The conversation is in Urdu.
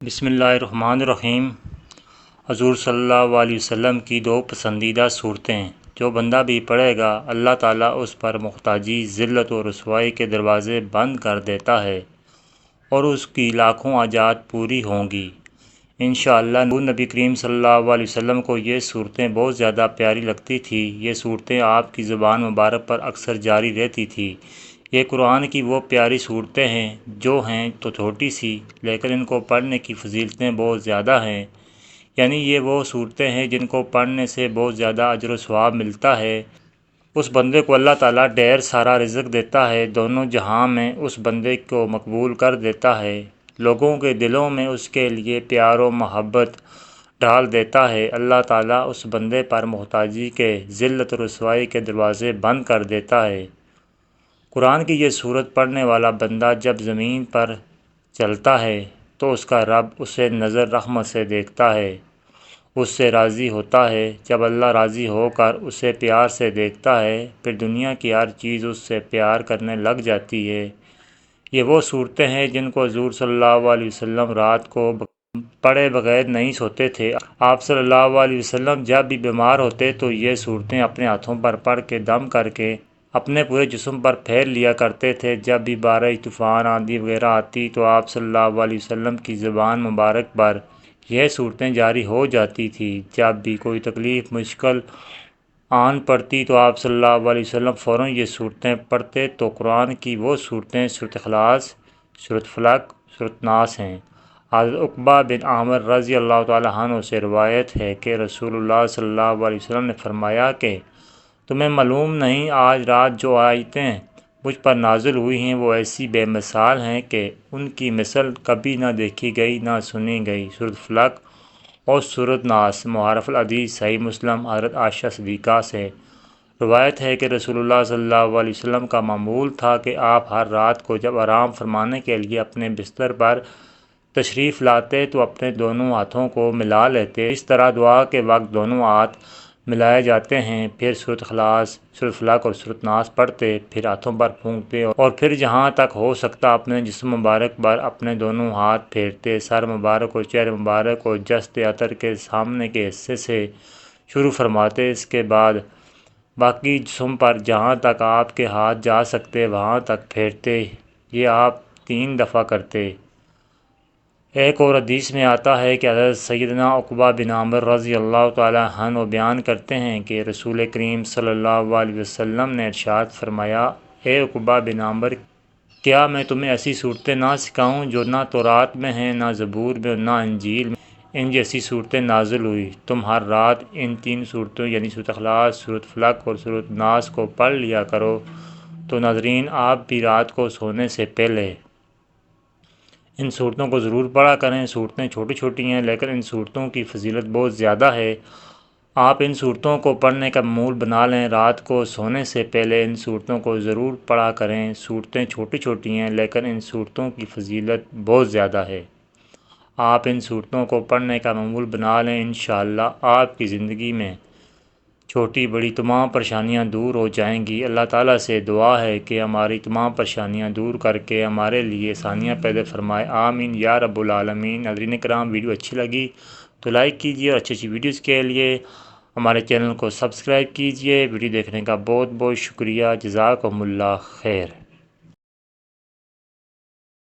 بسم اللہ الرحمن الرحیم۔ حضور صلی اللہ علیہ وسلم کی دو پسندیدہ صورتیں جو بندہ بھی پڑھے گا اللہ تعالیٰ اس پر محتاجی، ذلت و رسوائی کے دروازے بند کر دیتا ہے اور اس کی لاکھوں حاجات پوری ہوں گی انشاءاللہ۔ نبی کریم صلی اللہ علیہ وسلم کو یہ صورتیں بہت زیادہ پیاری لگتی تھی۔ یہ صورتیں آپ کی زبان مبارک پر اکثر جاری رہتی تھی۔ یہ قرآن کی وہ پیاری صورتیں ہیں جو ہیں تو چھوٹی سی لیکن ان کو پڑھنے کی فضیلتیں بہت زیادہ ہیں، یعنی یہ وہ صورتیں ہیں جن کو پڑھنے سے بہت زیادہ اجر و ثواب ملتا ہے۔ اس بندے کو اللہ تعالیٰ ڈھیر سارا رزق دیتا ہے، دونوں جہاں میں اس بندے کو مقبول کر دیتا ہے، لوگوں کے دلوں میں اس کے لیے پیار و محبت ڈال دیتا ہے۔ اللہ تعالیٰ اس بندے پر محتاجی کے، ذلت و رسوائی کے دروازے بند کر دیتا ہے۔ قرآن کی یہ صورت پڑھنے والا بندہ جب زمین پر چلتا ہے تو اس کا رب اسے نظر رحمت سے دیکھتا ہے، اس سے راضی ہوتا ہے۔ جب اللہ راضی ہو کر اسے پیار سے دیکھتا ہے پھر دنیا کی ہر چیز اس سے پیار کرنے لگ جاتی ہے۔ یہ وہ صورتیں ہیں جن کو حضور صلی اللہ علیہ وسلم رات کو پڑھے بغیر نہیں سوتے تھے۔ آپ صلی اللہ علیہ وسلم جب بھی بیمار ہوتے تو یہ صورتیں اپنے ہاتھوں پر پڑھ کے دم کر کے اپنے پورے جسم پر پھیر لیا کرتے تھے۔ جب بھی بارش، طوفان، آندھی وغیرہ آتی تو آپ صلی اللہ علیہ وسلم کی زبان مبارک پر یہ صورتیں جاری ہو جاتی تھی۔ جب بھی کوئی تکلیف، مشکل آن پڑتی تو آپ صلی اللہ علیہ وسلم فوراً یہ صورتیں پڑھتے تو قرآن کی وہ صورتیں سورۃ اخلاص، سورۃ فلق، سورۃ ناس ہیں۔ حضرت عقبہ بن عامر رضی اللہ تعالیٰ عنہ سے روایت ہے کہ رسول اللہ صلی اللہ علیہ وسلم نے فرمایا کہ تمہیں معلوم نہیں آج رات جو آیتیں مجھ پر نازل ہوئی ہیں وہ ایسی بے مثال ہیں کہ ان کی مثل کبھی نہ دیکھی گئی نہ سنی گئی۔ سورۃ فلق اور سورۃ ناس۔ معارف الحدیث صحیح مسلم۔ حضرت عائشہ صدیقہ سے روایت ہے کہ رسول اللہ صلی اللہ علیہ وسلم کا معمول تھا کہ آپ ہر رات کو جب آرام فرمانے کے لیے اپنے بستر پر تشریف لاتے تو اپنے دونوں ہاتھوں کو ملا لیتے، اس طرح دعا کے وقت دونوں ہاتھ ملائے جاتے ہیں، پھر سورۃ اخلاص، سورۃ فلق اور سورۃ ناس پڑھتے، پھر ہاتھوں پر پھونکتے اور پھر جہاں تک ہو سکتا اپنے جسم مبارک پر اپنے دونوں ہاتھ پھیرتے، سر مبارک اور چہرے مبارک اور جست عطر کے سامنے کے حصے سے شروع فرماتے، اس کے بعد باقی جسم پر جہاں تک آپ کے ہاتھ جا سکتے وہاں تک پھیرتے۔ یہ آپ 3 دفعہ کرتے۔ ایک اور حدیث میں آتا ہے کہ حضرت سیدنا عقبہ بن عامر رضی اللہ تعالیٰ عنہ بیان کرتے ہیں کہ رسول کریم صلی اللہ علیہ وسلم نے ارشاد فرمایا، اے عقبہ بن عامر، کیا میں تمہیں ایسی صورتیں نہ سکھاؤں جو نہ تورات میں ہیں، نہ زبور میں، نہ انجیل میں ان جیسی صورتیں نازل ہوئی؟ تم ہر رات ان 3 صورتوں یعنی سورۃ اخلاص، سورۃ فلق اور سورۃ ناس کو پڑھ لیا کرو۔ تو ناظرین، آپ بھی رات کو سونے سے پہلے ان صورتوں کو ضرور پڑھا کریں۔ صورتیں چھوٹی چھوٹی ہیں لیکن ان صورتوں کی فضیلت بہت زیادہ ہے۔ آپ ان صورتوں کو پڑھنے کا معمول بنا لیں، رات کو سونے سے پہلے ان صورتوں کو ضرور پڑھا کریں۔ صورتیں چھوٹی چھوٹی ہیں لیکن ان صورتوں کی فضیلت بہت زیادہ ہے۔ آپ ان صورتوں کو پڑھنے کا معمول بنا لیں، انشاءاللہ آپ کی زندگی میں چھوٹی بڑی تمام پریشانیاں دور ہو جائیں گی۔ اللہ تعالیٰ سے دعا ہے کہ ہماری تمام پریشانیاں دور کر کے ہمارے لیے آسانیاں پیدا فرمائے، آمین یا رب العالمین۔ ناظرین کرام، ویڈیو اچھی لگی تو لائک کیجیے اور اچھی اچھی ویڈیوز کے لیے ہمارے چینل کو سبسکرائب کیجیے۔ ویڈیو دیکھنے کا بہت بہت شکریہ۔ جزاکم اللہ خیر۔